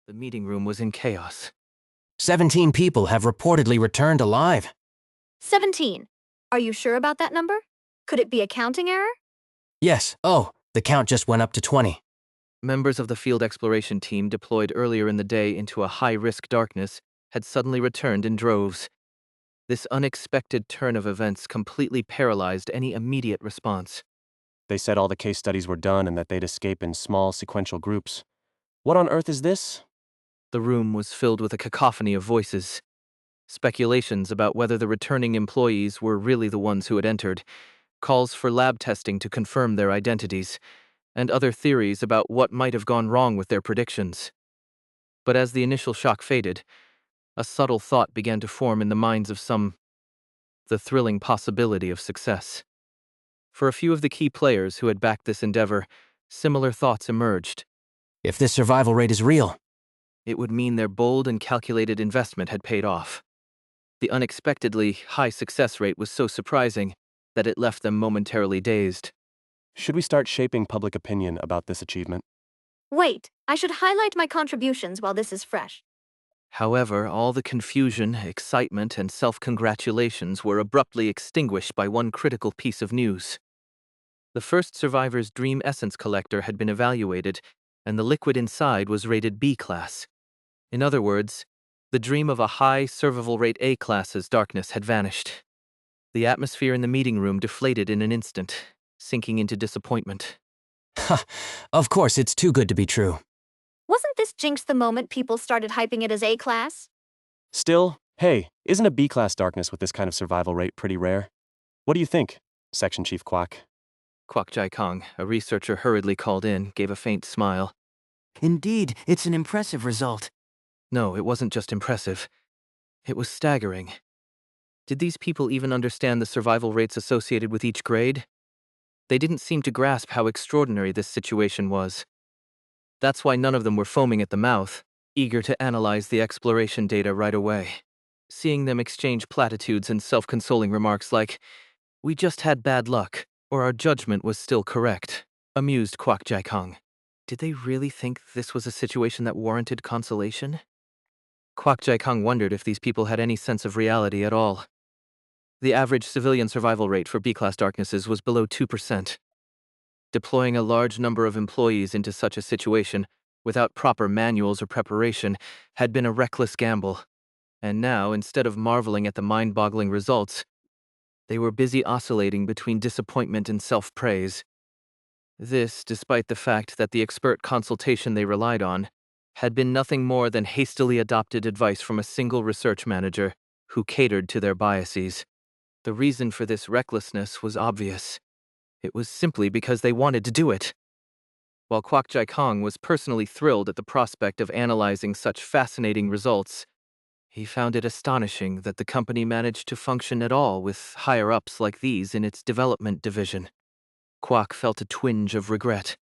The meeting room was in chaos. 17 people have reportedly returned alive. 17. Are you sure about that number? Could it be a counting error? Yes, the count just went up to 20. Members of the field exploration team deployed earlier in the day into a high-risk darkness had suddenly returned in droves. This unexpected turn of events completely paralyzed any immediate response. They said all the case studies were done and that they'd escape in small sequential groups. What on earth is this? The room was filled with a cacophony of voices. Speculations about whether the returning employees were really the ones who had entered, calls for lab testing to confirm their identities, and other theories about what might have gone wrong with their predictions. But as the initial shock faded, a subtle thought began to form in the minds of some: the thrilling possibility of success. For a few of the key players who had backed this endeavor, similar thoughts emerged. If this survival rate is real, It would mean their bold and calculated investment had paid off. The unexpectedly high success rate was so surprising that it left them momentarily dazed. Should we start shaping public opinion about this achievement? Wait, I should highlight my contributions while this is fresh. However, all the confusion, excitement, and self-congratulations were abruptly extinguished by one critical piece of news. The first survivor's dream essence collector had been evaluated, and the liquid inside was rated B class. In other words, the dream of a high survival rate A class's darkness had vanished. The atmosphere in the meeting room deflated in an instant, sinking into disappointment. of course it's too good to be true. Wasn't this jinx the moment people started hyping it as A-class? Still, hey, isn't a B-class darkness with this kind of survival rate pretty rare? What do you think, Section Chief Quack? Kwak Jai-kong, a researcher hurriedly called in, gave a faint smile. Indeed, it's an impressive result. No, it wasn't just impressive. It was staggering. Did these people even understand the survival rates associated with each grade? They didn't seem to grasp how extraordinary this situation was. That's why none of them were foaming at the mouth, eager to analyze the exploration data right away. Seeing them exchange platitudes and self-consoling remarks like, "We just had bad luck," or "Our judgment was still correct," amused Kwak Jai-kong. Did they really think this was a situation that warranted consolation? Kwak Jai-kong wondered if these people had any sense of reality at all. The average civilian survival rate for B-class darknesses was below 2%. Deploying a large number of employees into such a situation, without proper manuals or preparation, had been a reckless gamble. And now, instead of marveling at the mind-boggling results, they were busy oscillating between disappointment and self-praise. This, despite the fact that the expert consultation they relied on had been nothing more than hastily adopted advice from a single research manager who catered to their biases. The reason for this recklessness was obvious. It was simply because they wanted to do it. While Kwak Jai-kong was personally thrilled at the prospect of analyzing such fascinating results, he found it astonishing that the company managed to function at all with higher-ups like these in its development division. Kwak felt a twinge of regret.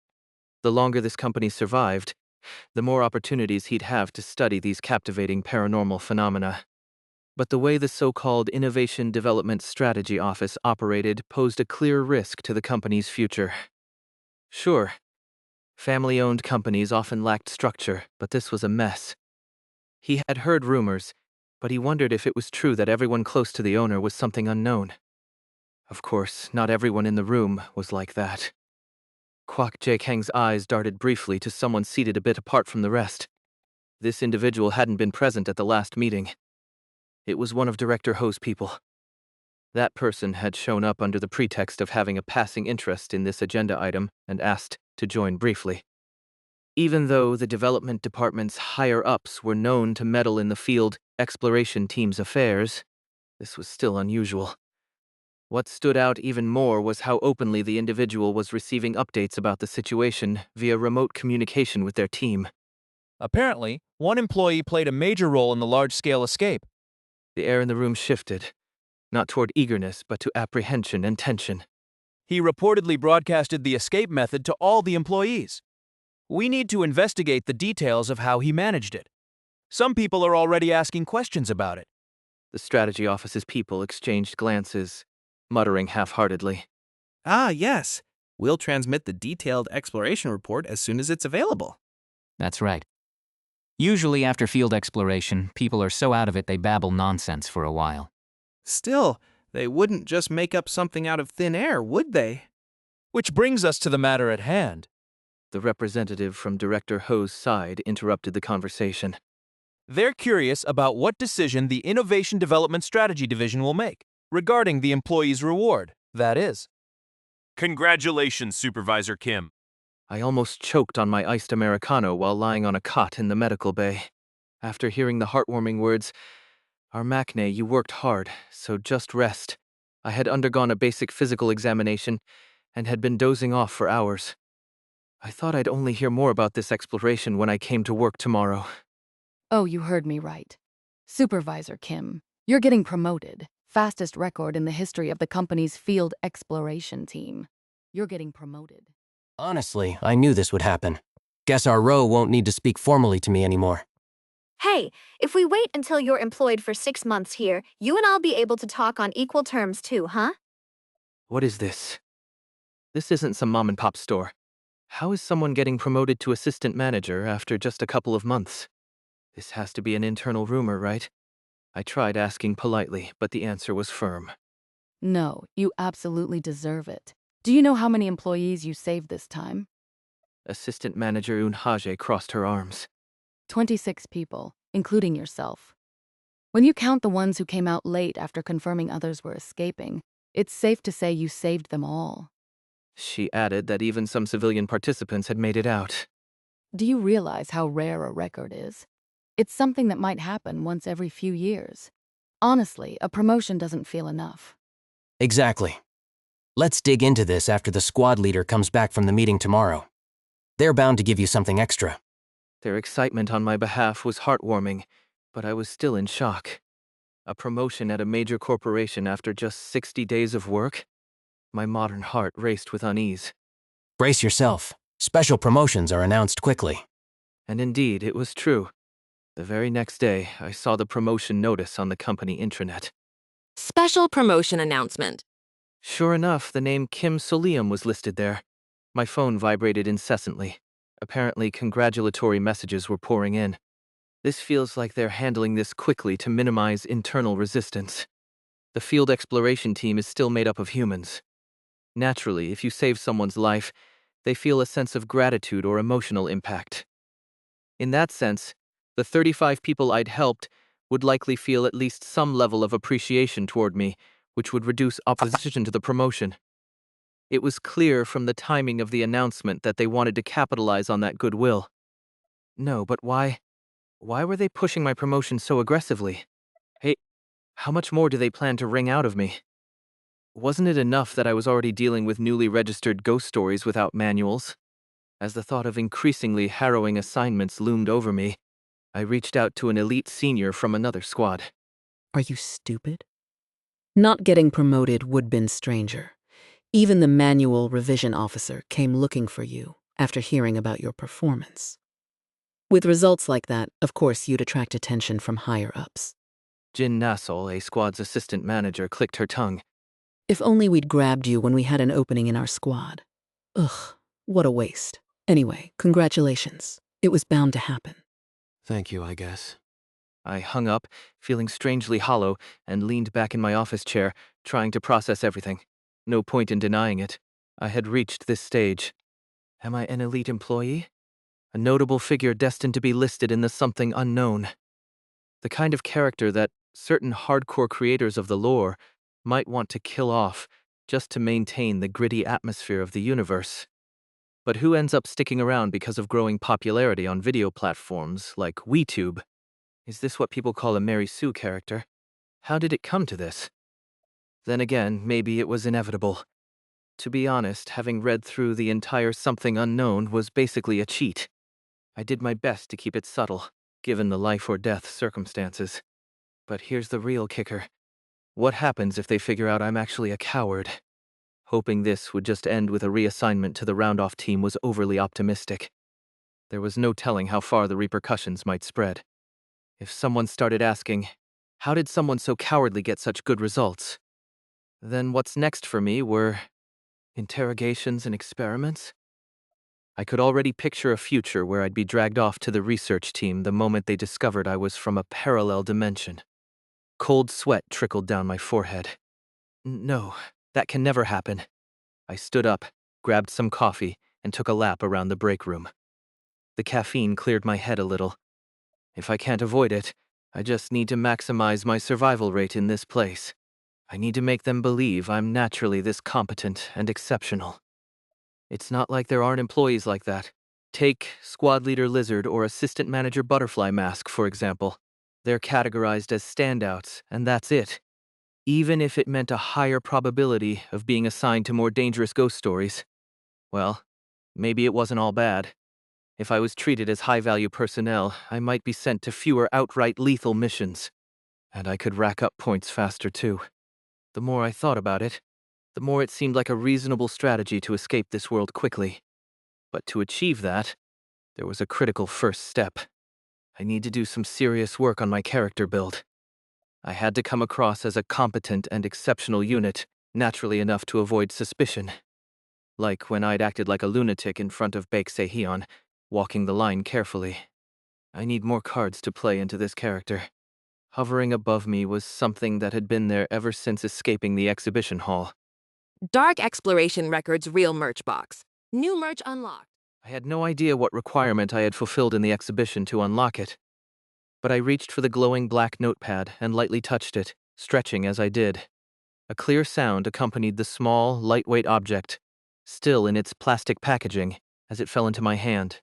The longer this company survived, the more opportunities he'd have to study these captivating paranormal phenomena. But the way the so-called Innovation Development Strategy Office operated posed a clear risk to the company's future. Sure, family-owned companies often lacked structure, but this was a mess. He had heard rumors, but he wondered if it was true that everyone close to the owner was something unknown. Of course, not everyone in the room was like that. Kwak Jae-kang's eyes darted briefly to someone seated a bit apart from the rest. This individual hadn't been present at the last meeting. It was one of Director Ho's people. That person had shown up under the pretext of having a passing interest in this agenda item and asked to join briefly. Even though the development department's higher-ups were known to meddle in the field exploration team's affairs, this was still unusual. What stood out even more was how openly the individual was receiving updates about the situation via remote communication with their team. Apparently, one employee played a major role in the large-scale escape. The air in the room shifted, not toward eagerness, but to apprehension and tension. He reportedly broadcasted the escape method to all the employees. We need to investigate the details of how he managed it. Some people are already asking questions about it. The strategy office's people exchanged glances, muttering half-heartedly. Ah, yes. We'll transmit the detailed exploration report as soon as it's available. That's right. Usually after field exploration, people are so out of it they babble nonsense for a while. Still, they wouldn't just make up something out of thin air, would they? Which brings us to the matter at hand. The representative from Director Ho's side interrupted the conversation. They're curious about what decision the Innovation Development Strategy Division will make regarding the employee's reward, that is. Congratulations, Supervisor Kim. I almost choked on my iced Americano while lying on a cot in the medical bay. After hearing the heartwarming words, "Armachne, you worked hard, so just rest," I had undergone a basic physical examination and had been dozing off for hours. I thought I'd only hear more about this exploration when I came to work tomorrow. Oh, you heard me right. Supervisor Kim, you're getting promoted. Fastest record in the history of the company's field exploration team. You're getting promoted. Honestly, I knew this would happen. Guess our row won't need to speak formally to me anymore. Hey, if we wait until you're employed for 6 months here, you and I'll be able to talk on equal terms too, huh? What is this? This isn't some mom-and-pop store. How is someone getting promoted to assistant manager after just a couple of months? This has to be an internal rumor, right? I tried asking politely, but the answer was firm. No, you absolutely deserve it. Do you know how many employees you saved this time? Assistant manager Unhaje crossed her arms. 26 people, including yourself. When you count the ones who came out late after confirming others were escaping, it's safe to say you saved them all. She added that even some civilian participants had made it out. Do you realize how rare a record is? It's something that might happen once every few years. Honestly, a promotion doesn't feel enough. Exactly. Let's dig into this after the squad leader comes back from the meeting tomorrow. They're bound to give you something extra. Their excitement on my behalf was heartwarming, but I was still in shock. A promotion at a major corporation after just 60 days of work? My modern heart raced with unease. Brace yourself. Special promotions are announced quickly. And indeed, it was true. The very next day, I saw the promotion notice on the company intranet. Special promotion announcement. Sure enough, the name Kim Soleum was listed there. My phone vibrated incessantly. Apparently, congratulatory messages were pouring in. This feels like they're handling this quickly to minimize internal resistance. The field exploration team is still made up of humans. Naturally, if you save someone's life, they feel a sense of gratitude or emotional impact. In that sense, the 35 people I'd helped would likely feel at least some level of appreciation toward me, which would reduce opposition to the promotion. It was clear from the timing of the announcement that they wanted to capitalize on that goodwill. No, but why? Why were they pushing my promotion so aggressively? Hey, how much more do they plan to wring out of me? Wasn't it enough that I was already dealing with newly registered ghost stories without manuals? As the thought of increasingly harrowing assignments loomed over me, I reached out to an elite senior from another squad. Are you stupid? Not getting promoted would been stranger. Even the manual revision officer came looking for you after hearing about your performance. With results like that, of course you'd attract attention from higher-ups. Jin Nassel, a squad's assistant manager, clicked her tongue. If only we'd grabbed you when we had an opening in our squad. Ugh, what a waste. Anyway, congratulations. It was bound to happen. Thank you, I guess. I hung up, feeling strangely hollow, and leaned back in my office chair, trying to process everything. No point in denying it. I had reached this stage. Am I an elite employee? A notable figure destined to be listed in the something unknown. The kind of character that certain hardcore creators of the lore might want to kill off just to maintain the gritty atmosphere of the universe. But who ends up sticking around because of growing popularity on video platforms like WeTube? Is this what people call a Mary Sue character? How did it come to this? Then again, maybe it was inevitable. To be honest, having read through the entire Something Unknown was basically a cheat. I did my best to keep it subtle, given the life or death circumstances. But here's the real kicker. What happens if they figure out I'm actually a coward? Hoping this would just end with a reassignment to the round-off team was overly optimistic. There was no telling how far the repercussions might spread. If someone started asking, how did someone so cowardly get such good results? Then what's next for me were interrogations and experiments? I could already picture a future where I'd be dragged off to the research team the moment they discovered I was from a parallel dimension. Cold sweat trickled down my forehead. No, that can never happen. I stood up, grabbed some coffee, and took a lap around the break room. The caffeine cleared my head a little. If I can't avoid it, I just need to maximize my survival rate in this place. I need to make them believe I'm naturally this competent and exceptional. It's not like there aren't employees like that. Take Squad Leader Lizard or Assistant Manager Butterfly Mask, for example. They're categorized as standouts, and that's it. Even if it meant a higher probability of being assigned to more dangerous ghost stories. Well, maybe it wasn't all bad. If I was treated as high-value personnel, I might be sent to fewer outright lethal missions. And I could rack up points faster, too. The more I thought about it, the more it seemed like a reasonable strategy to escape this world quickly. But to achieve that, there was a critical first step. I need to do some serious work on my character build. I had to come across as a competent and exceptional unit, naturally enough to avoid suspicion. Like when I'd acted like a lunatic in front of Baek Deok-soo, walking the line carefully. I need more cards to play into this character. Hovering above me was something that had been there ever since escaping the exhibition hall. Dark Exploration Records Real Merch Box. New merch unlocked. I had no idea what requirement I had fulfilled in the exhibition to unlock it. But I reached for the glowing black notepad and lightly touched it, stretching as I did. A clear sound accompanied the small, lightweight object, still in its plastic packaging, as it fell into my hand.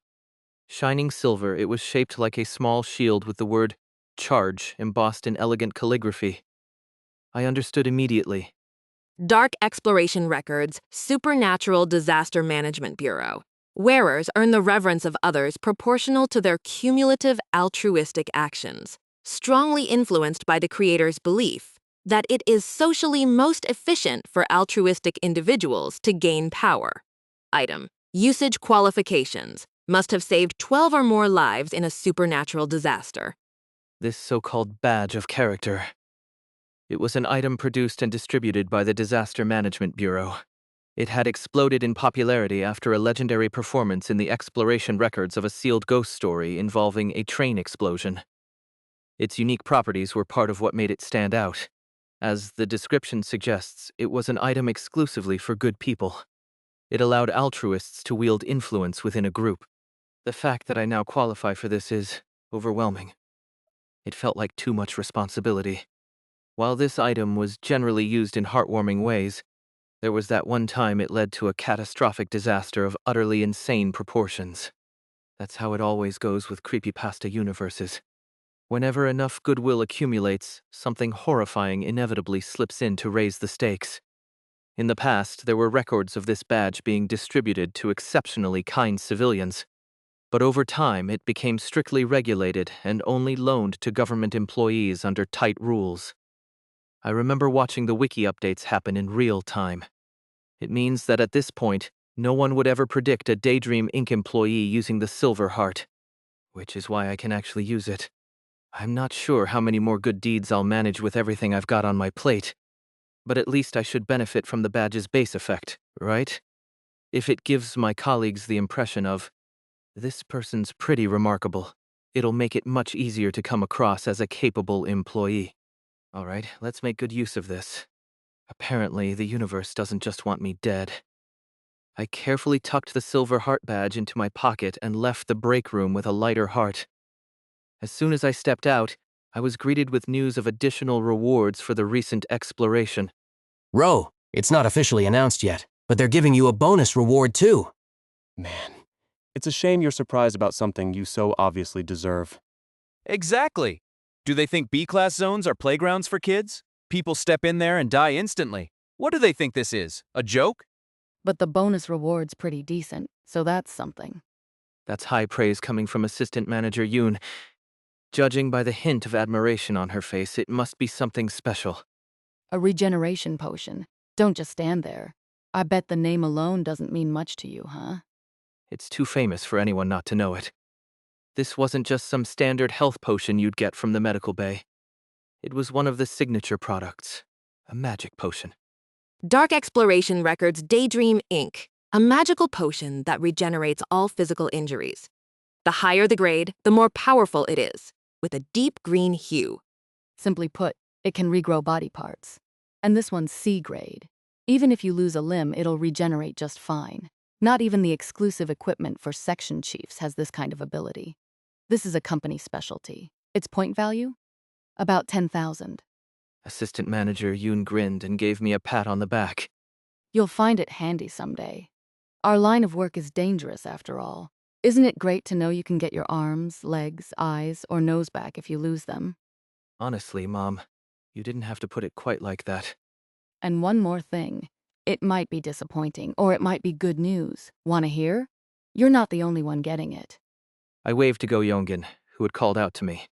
Shining silver, it was shaped like a small shield with the word "Charge" embossed in elegant calligraphy. I understood immediately. Dark Exploration Records Supernatural Disaster Management Bureau. Wearers earn the reverence of others proportional to their cumulative altruistic actions, strongly influenced by the creator's belief that it is socially most efficient for altruistic individuals to gain power. Item: Usage qualifications. Must have saved 12 or more lives in a supernatural disaster. This so-called badge of character. It was an item produced and distributed by the Disaster Management Bureau. It had exploded in popularity after a legendary performance in the exploration records of a sealed ghost story involving a train explosion. Its unique properties were part of what made it stand out. As the description suggests, it was an item exclusively for good people. It allowed altruists to wield influence within a group. The fact that I now qualify for this is overwhelming. It felt like too much responsibility. While this item was generally used in heartwarming ways, there was that one time it led to a catastrophic disaster of utterly insane proportions. That's how it always goes with creepypasta universes. Whenever enough goodwill accumulates, something horrifying inevitably slips in to raise the stakes. In the past, there were records of this badge being distributed to exceptionally kind civilians. But over time, it became strictly regulated and only loaned to government employees under tight rules. I remember watching the wiki updates happen in real time. It means that at this point, no one would ever predict a Daydream Inc. employee using the Silver Heart, which is why I can actually use it. I'm not sure how many more good deeds I'll manage with everything I've got on my plate, but at least I should benefit from the badge's base effect, right? If it gives my colleagues the impression of, this person's pretty remarkable, it'll make it much easier to come across as a capable employee. All right, let's make good use of this. Apparently, the universe doesn't just want me dead. I carefully tucked the Silver Heart badge into my pocket and left the break room with a lighter heart. As soon as I stepped out, I was greeted with news of additional rewards for the recent exploration. Ro, it's not officially announced yet, but they're giving you a bonus reward too. Man, it's a shame you're surprised about something you so obviously deserve. Exactly. Do they think B-class zones are playgrounds for kids? People step in there and die instantly. What do they think this is? A joke? But the bonus reward's pretty decent, so that's something. That's high praise coming from Assistant Manager Yoon. Judging by the hint of admiration on her face, it must be something special. A regeneration potion. Don't just stand there. I bet the name alone doesn't mean much to you, huh? It's too famous for anyone not to know it. This wasn't just some standard health potion you'd get from the medical bay. It was one of the signature products, a magic potion. Dark Exploration Records Daydream Inc. A magical potion that regenerates all physical injuries. The higher the grade, the more powerful it is, with a deep green hue. Simply put, it can regrow body parts. And this one's C grade. Even if you lose a limb, it'll regenerate just fine. Not even the exclusive equipment for section chiefs has this kind of ability. This is a company specialty. Its point value? About 10,000. Assistant Manager Yoon grinned and gave me a pat on the back. You'll find it handy someday. Our line of work is dangerous, after all. Isn't it great to know you can get your arms, legs, eyes, or nose back if you lose them? Honestly, Mom, you didn't have to put it quite like that. And one more thing. It might be disappointing, or it might be good news. Wanna hear? You're not the only one getting it. I waved to Go Yongin, who had called out to me.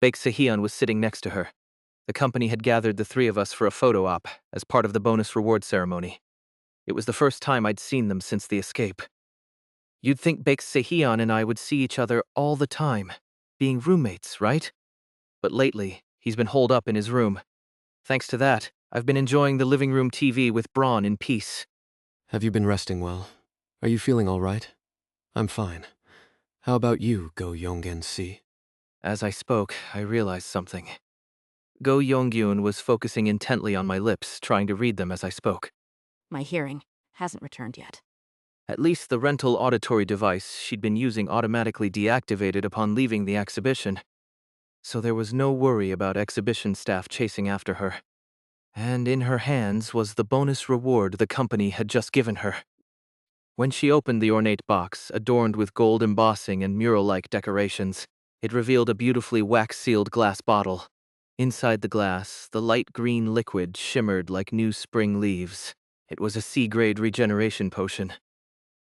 Baek Deok-soo was sitting next to her. The company had gathered the three of us for a photo op as part of the bonus reward ceremony. It was the first time I'd seen them since the escape. You'd think Baek Deok-soo and I would see each other all the time, being roommates, right? But lately, he's been holed up in his room. Thanks to that, I've been enjoying the living room TV with Braun in peace. Have you been resting well? Are you feeling all right? I'm fine. How about you, Go Yongin-si? As I spoke, I realized something. Go Yonggyun was focusing intently on my lips, trying to read them as I spoke. My hearing hasn't returned yet. At least the rental auditory device she'd been using automatically deactivated upon leaving the exhibition. So there was no worry about exhibition staff chasing after her. And in her hands was the bonus reward the company had just given her. When she opened the ornate box, adorned with gold embossing and mural-like decorations, it revealed a beautifully wax-sealed glass bottle. Inside the glass, the light green liquid shimmered like new spring leaves. It was a C-grade regeneration potion.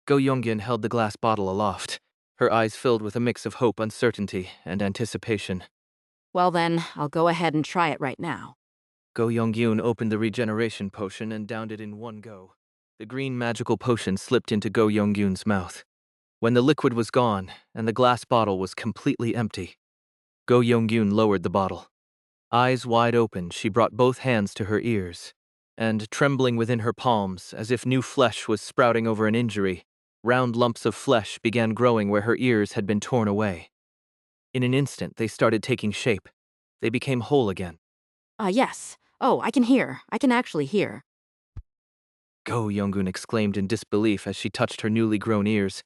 Go Yongin held the glass bottle aloft, her eyes filled with a mix of hope, uncertainty, and anticipation. Well then, I'll go ahead and try it right now. Go Yonggyun opened the regeneration potion and downed it in one go. The green magical potion slipped into Go Yonggyun's mouth. When the liquid was gone and the glass bottle was completely empty, Go Yonggyun lowered the bottle. Eyes wide open, she brought both hands to her ears, and trembling within her palms as if new flesh was sprouting over an injury, round lumps of flesh began growing where her ears had been torn away. In an instant, they started taking shape. They became whole again. Yes. Oh, I can hear. I can actually hear. Go Yonggun exclaimed in disbelief as she touched her newly grown ears,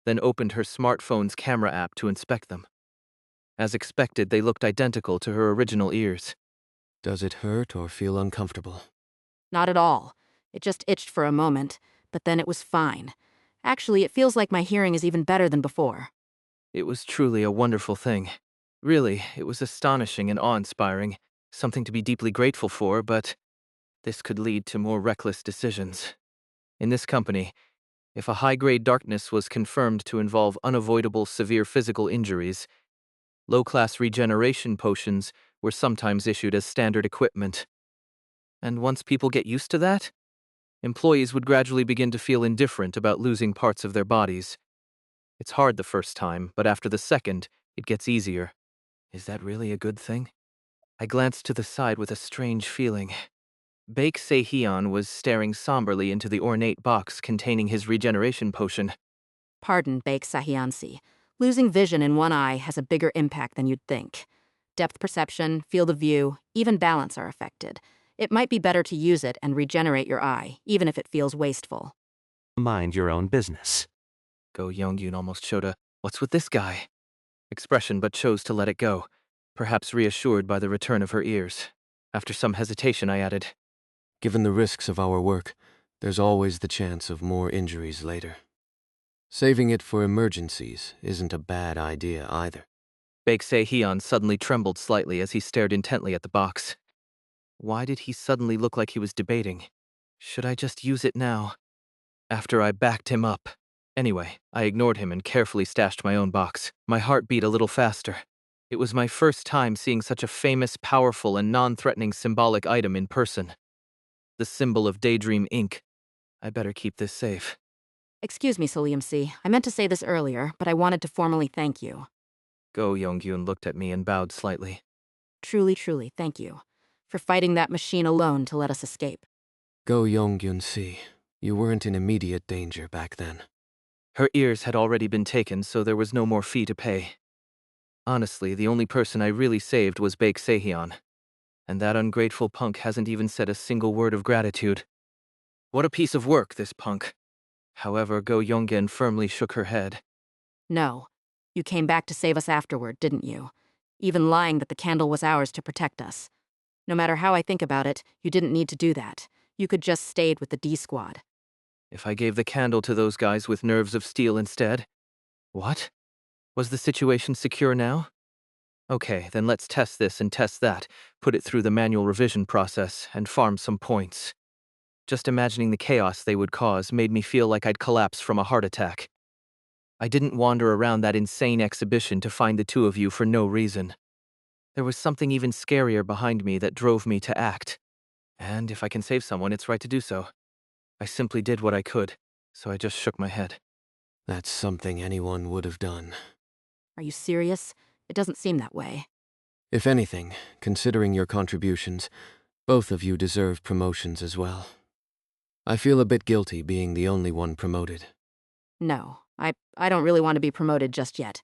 then opened her smartphone's camera app to inspect them. As expected, they looked identical to her original ears. Does it hurt or feel uncomfortable? Not at all. It just itched for a moment, but then it was fine. Actually, it feels like my hearing is even better than before. It was truly a wonderful thing. Really, it was astonishing and awe-inspiring, something to be deeply grateful for, but this could lead to more reckless decisions. In this company, if a high-grade darkness was confirmed to involve unavoidable severe physical injuries, low-class regeneration potions were sometimes issued as standard equipment. And once people get used to that, employees would gradually begin to feel indifferent about losing parts of their bodies. It's hard the first time, but after the second, it gets easier. Is that really a good thing? I glanced to the side with a strange feeling. Baek Se-hyun was staring somberly into the ornate box containing his regeneration potion. Pardon, Baek Sahiansi. Losing vision in one eye has a bigger impact than you'd think. Depth perception, field of view, even balance are affected. It might be better to use it and regenerate your eye, even if it feels wasteful. Mind your own business. Go Young-yoon almost showed a "what's with this guy?" expression but chose to let it go, perhaps reassured by the return of her ears. After some hesitation, I added, Given the risks of our work, there's always the chance of more injuries later. Saving it for emergencies isn't a bad idea either. Baek Se-hyun suddenly trembled slightly as he stared intently at the box. Why did he suddenly look like he was debating? Should I just use it now? After I backed him up. Anyway, I ignored him and carefully stashed my own box. My heart beat a little faster. It was my first time seeing such a famous, powerful, and non-threatening symbolic item in person. The symbol of Daydream Inc. I better keep this safe. Excuse me, Soleum-si. I meant to say this earlier, but I wanted to formally thank you. Go Yong-gyun looked at me and bowed slightly. Truly, truly, thank you. For fighting that machine alone to let us escape. Go Yong-gyun-si. You weren't in immediate danger back then. Her ears had already been taken, so there was no more fee to pay. Honestly, the only person I really saved was Baek Deok-soo, and that ungrateful punk hasn't even said a single word of gratitude. What a piece of work, this punk. However, Go Yongin firmly shook her head. No. You came back to save us afterward, didn't you? Even lying that the candle was ours to protect us. No matter how I think about it, you didn't need to do that. You could just stayed with the D Squad. If I gave the candle to those guys with nerves of steel instead? What? Was the situation secure now? Okay, then let's test this and test that, put it through the manual revision process, and farm some points. Just imagining the chaos they would cause made me feel like I'd collapse from a heart attack. I didn't wander around that insane exhibition to find the two of you for no reason. There was something even scarier behind me that drove me to act. And if I can save someone, it's right to do so. I simply did what I could, so I just shook my head. That's something anyone would have done. Are you serious? It doesn't seem that way. If anything, considering your contributions, both of you deserve promotions as well. I feel a bit guilty being the only one promoted. No, I don't really want to be promoted just yet.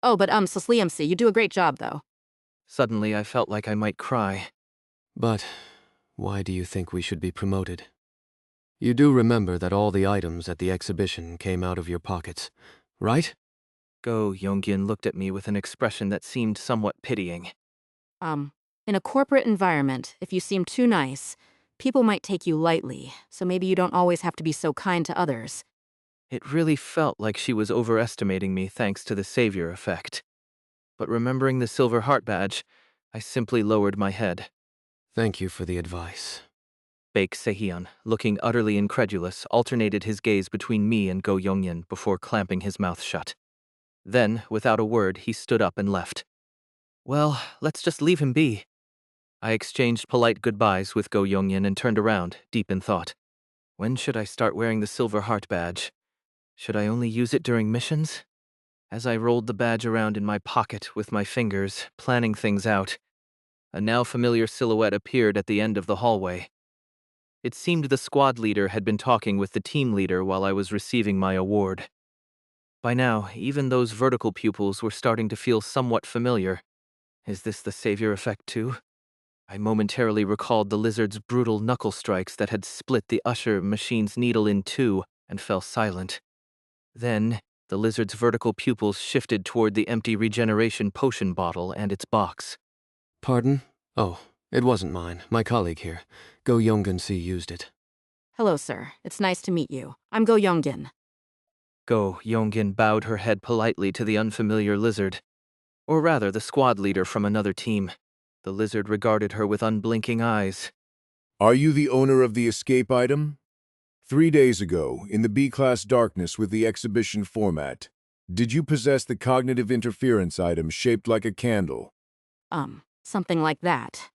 Oh, but Soleum, you do a great job, though. Suddenly, I felt like I might cry. But why do you think we should be promoted? You do remember that all the items at the exhibition came out of your pockets, right? Go Yongin looked at me with an expression that seemed somewhat pitying. In a corporate environment, if you seem too nice, people might take you lightly, so maybe you don't always have to be so kind to others. It really felt like she was overestimating me thanks to the savior effect. But remembering the silver heart badge, I simply lowered my head. Thank you for the advice. Baek Deok-soo, looking utterly incredulous, alternated his gaze between me and Go Yongin before clamping his mouth shut. Then, without a word, he stood up and left. Well, let's just leave him be. I exchanged polite goodbyes with Go Yongin and turned around, deep in thought. When should I start wearing the silver heart badge? Should I only use it during missions? As I rolled the badge around in my pocket with my fingers, planning things out, a now familiar silhouette appeared at the end of the hallway. It seemed the squad leader had been talking with the team leader while I was receiving my award. By now, even those vertical pupils were starting to feel somewhat familiar. Is this the savior effect too? I momentarily recalled the lizard's brutal knuckle strikes that had split the usher machine's needle in two and fell silent. Then, the lizard's vertical pupils shifted toward the empty regeneration potion bottle and its box. Pardon? Oh, it wasn't mine. My colleague here. Go Yongin-si used it. Hello, sir. It's nice to meet you. I'm Go Yongin. Go Yongin bowed her head politely to the unfamiliar lizard. Or rather, the squad leader from another team. The lizard regarded her with unblinking eyes. Are you the owner of the escape item? 3 days ago, in the B-Class Darkness with the exhibition format, did you possess the cognitive interference item shaped like a candle? Something like that.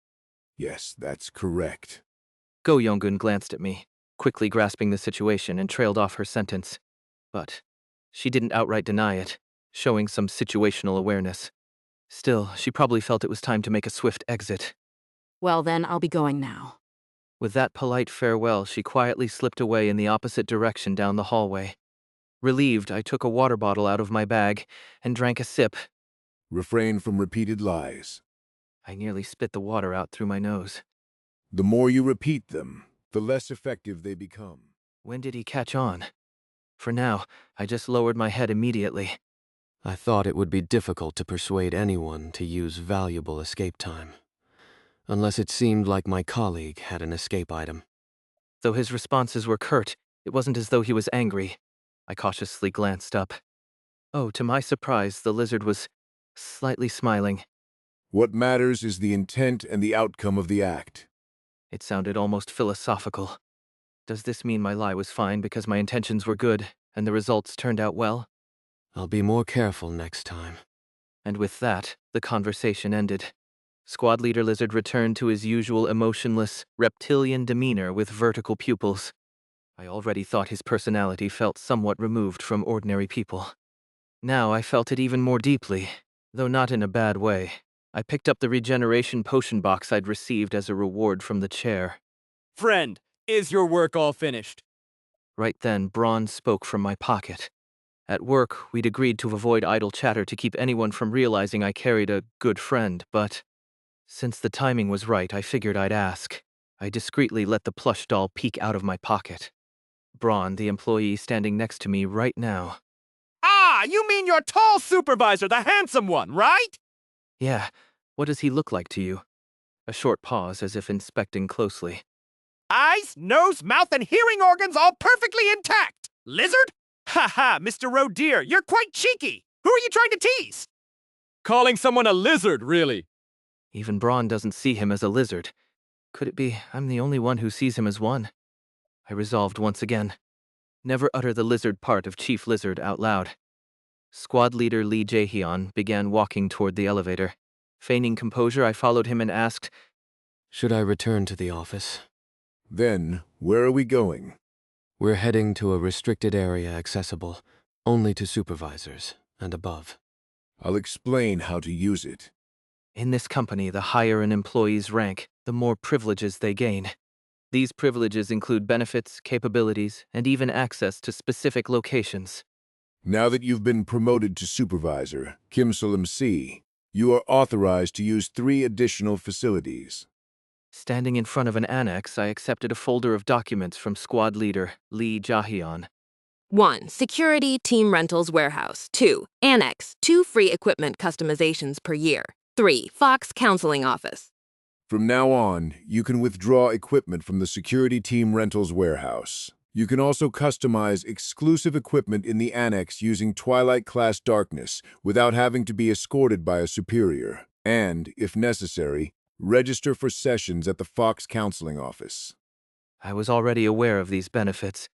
Yes, that's correct. Go Yongin glanced at me, quickly grasping the situation, and trailed off her sentence. But she didn't outright deny it, showing some situational awareness. Still, she probably felt it was time to make a swift exit. Well then, I'll be going now. With that polite farewell, she quietly slipped away in the opposite direction down the hallway. Relieved, I took a water bottle out of my bag and drank a sip. Refrain from repeated lies. I nearly spit the water out through my nose. The more you repeat them, the less effective they become. When did he catch on? For now, I just lowered my head immediately. I thought it would be difficult to persuade anyone to use valuable escape time. Unless it seemed like my colleague had an escape item. Though his responses were curt, it wasn't as though he was angry. I cautiously glanced up. Oh, to my surprise, the lizard was slightly smiling. What matters is the intent and the outcome of the act. It sounded almost philosophical. Does this mean my lie was fine because my intentions were good and the results turned out well? I'll be more careful next time. And with that, the conversation ended. Squad Leader Lizard returned to his usual emotionless, reptilian demeanor with vertical pupils. I already thought his personality felt somewhat removed from ordinary people. Now I felt it even more deeply, though not in a bad way. I picked up the regeneration potion box I'd received as a reward from the chair. Friend, is your work all finished? Right then, Braun spoke from my pocket. At work, we'd agreed to avoid idle chatter to keep anyone from realizing I carried a good friend, but since the timing was right, I figured I'd ask. I discreetly let the plush doll peek out of my pocket. Braun, the employee standing next to me right now. Ah, you mean your tall supervisor, the handsome one, right? Yeah, what does he look like to you? A short pause, as if inspecting closely. Eyes, nose, mouth, and hearing organs all perfectly intact. Lizard? Ha ha, Mr. Rodeer, you're quite cheeky. Who are you trying to tease? Calling someone a lizard, really? Even Braun doesn't see him as a lizard. Could it be I'm the only one who sees him as one? I resolved once again. Never utter the lizard part of Chief Lizard out loud. Squad leader Lee Jae-hyun began walking toward the elevator. Feigning composure, I followed him and asked, Should I return to the office? Then, where are we going? We're heading to a restricted area accessible only to supervisors and above. I'll explain how to use it. In this company, the higher an employee's rank, the more privileges they gain. These privileges include benefits, capabilities, and even access to specific locations. Now that you've been promoted to supervisor, Kim Soleum, you are authorized to use 3 additional facilities. Standing in front of an annex, I accepted a folder of documents from squad leader Lee Jae-hyun. 1. Security Team Rentals Warehouse. 2. Annex. 2 free equipment customizations per year. 3. Fox Counseling Office. From now on, you can withdraw equipment from the Security Team Rentals warehouse. You can also customize exclusive equipment in the annex using Twilight-class darkness without having to be escorted by a superior, and, if necessary, register for sessions at the Fox Counseling Office. I was already aware of these benefits,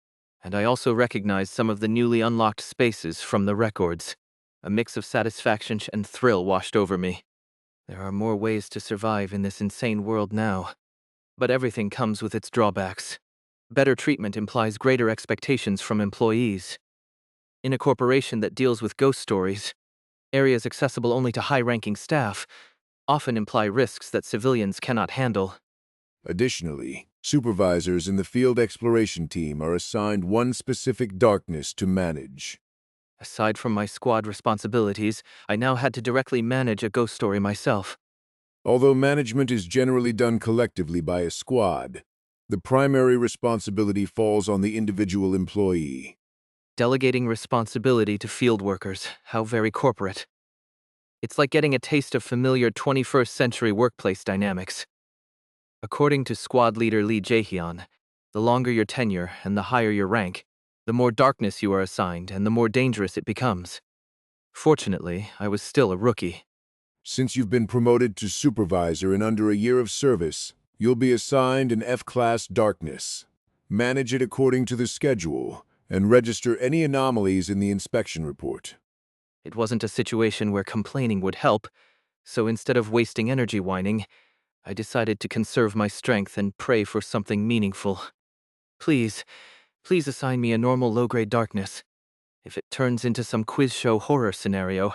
and I also recognized some of the newly unlocked spaces from the records. A mix of satisfaction and thrill washed over me. There are more ways to survive in this insane world now. But everything comes with its drawbacks. Better treatment implies greater expectations from employees. In a corporation that deals with ghost stories, areas accessible only to high-ranking staff often imply risks that civilians cannot handle. Additionally, supervisors in the field exploration team are assigned one specific darkness to manage. Aside from my squad responsibilities, I now had to directly manage a ghost story myself. Although management is generally done collectively by a squad, the primary responsibility falls on the individual employee. Delegating responsibility to field workers, how very corporate. It's like getting a taste of familiar 21st century workplace dynamics. According to squad leader Lee Jae-hyun, the longer your tenure and the higher your rank, the more darkness you are assigned and the more dangerous it becomes. Fortunately, I was still a rookie. Since you've been promoted to supervisor in under a year of service, you'll be assigned an F-class darkness. Manage it according to the schedule, and register any anomalies in the inspection report. It wasn't a situation where complaining would help, so instead of wasting energy whining, I decided to conserve my strength and pray for something meaningful. Please assign me a normal low-grade darkness. If it turns into some quiz show horror scenario,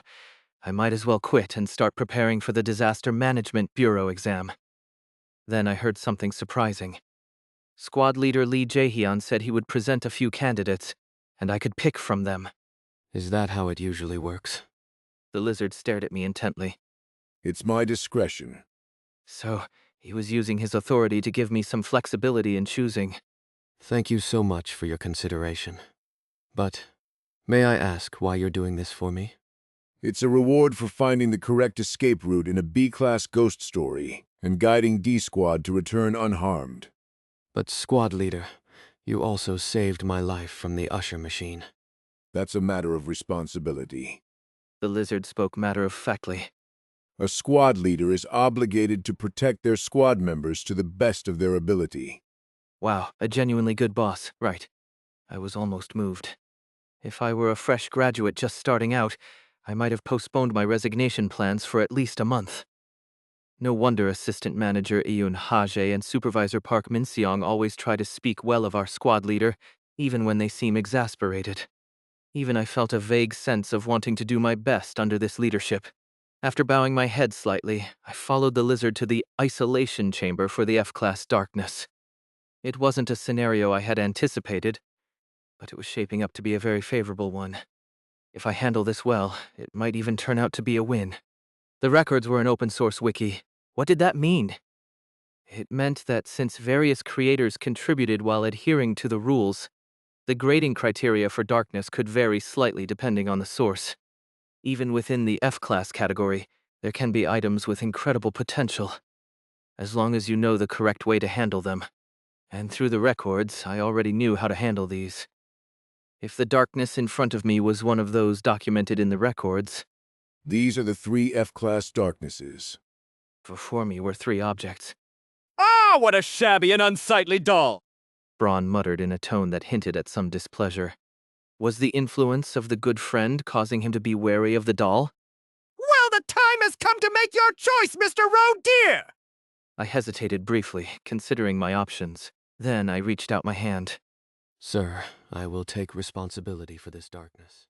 I might as well quit and start preparing for the Disaster Management Bureau exam. Then I heard something surprising. Squad leader Lee Jae-hyun said he would present a few candidates, and I could pick from them. Is that how it usually works? The lizard stared at me intently. It's my discretion. So, he was using his authority to give me some flexibility in choosing. Thank you so much for your consideration. But, may I ask why you're doing this for me? It's a reward for finding the correct escape route in a B-class ghost story and guiding D-Squad to return unharmed. But squad leader, you also saved my life from the usher machine. That's a matter of responsibility. The lizard spoke matter-of-factly. A squad leader is obligated to protect their squad members to the best of their ability. Wow, a genuinely good boss, right. I was almost moved. If I were a fresh graduate just starting out, I might have postponed my resignation plans for at least a month. No wonder Assistant Manager Eun Ha-jae and Supervisor Park Min-seong always try to speak well of our squad leader, even when they seem exasperated. Even I felt a vague sense of wanting to do my best under this leadership. After bowing my head slightly, I followed the lizard to the isolation chamber for the F-class darkness. It wasn't a scenario I had anticipated, but it was shaping up to be a very favorable one. If I handle this well, it might even turn out to be a win. The records were an open-source wiki. What did that mean? It meant that since various creators contributed while adhering to the rules, the grading criteria for darkness could vary slightly depending on the source. Even within the F-class category, there can be items with incredible potential, as long as you know the correct way to handle them. And through the records, I already knew how to handle these. If the darkness in front of me was one of those documented in the records... These are the 3 F-class darknesses. Before me were 3 objects. Ah, what a shabby and unsightly doll! Braun muttered in a tone that hinted at some displeasure. Was the influence of the good friend causing him to be wary of the doll? Well, the time has come to make your choice, Mr. Roe Deer! I hesitated briefly, considering my options. Then I reached out my hand. Sir, I will take responsibility for this darkness.